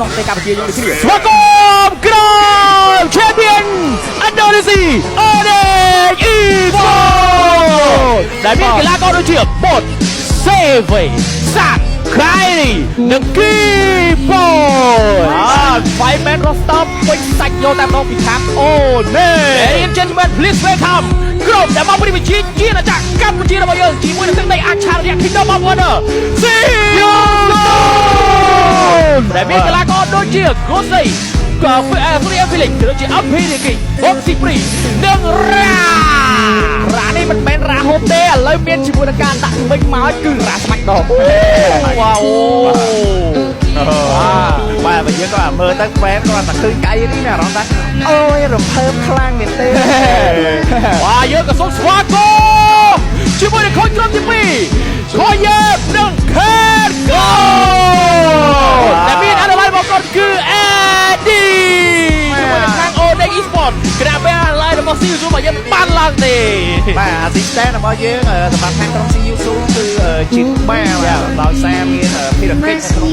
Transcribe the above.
ក្នុងប្រទេសកម្ពុជាយើងដូចគ្នាស្វាគមន៍ក្រុម Champion Indonesia Onyx Esports ដែលមានកីឡាករដូចជាបុតសេវីសាក់ក្រៃនិងគីប៉ូFireman Roster ពេញសាច់យកតែម្ដងពីខាងអូណេ Ladies and gentlemen please welcome ក្រុមដែលមកពីវិជាជាអាចារ្យកម្ពុជារបស់យើងជាមួយនឹងទឹកដីអាឆារយៈ Kingdom of Wonder ស៊ីយូដែលមានកីឡាករដូចជា Gosei ក៏Free Felix ដូចជា Alpi Riki បងស៊ីព្រីនិងរ៉ានេះមិនមែនរ៉ាហូបទេឥឡូវមានជាមួយនឹងការដាក់វិញមកគឺរ៉ាស្មាច់ដងវ៉ាអូបាទបើយើងក៏មើលទៅហ្វេនគាត់តែឃើញកៃនេះមានអារម្មណ៍ថាអូយរំភើបខ្លាំងមែនទេវ៉ាយើងក៏សូមស្វាគមន៍ជាមួយនឹងខូចក្រុមទី2ខូចយើងនិងខេតកូតែមានអនុវត្តរបស់គាត់គឺអេឌីជាមួយនឹងខាង Onyx Esports គណៈពេលអាឡៃរបស់ CU របស់យើងបានឡើងទេបាទ assistant របស់យើងសម្រាប់ខាងក្រុម CU គឺជាបាដោយសារមានភារកិច្ចក្នុង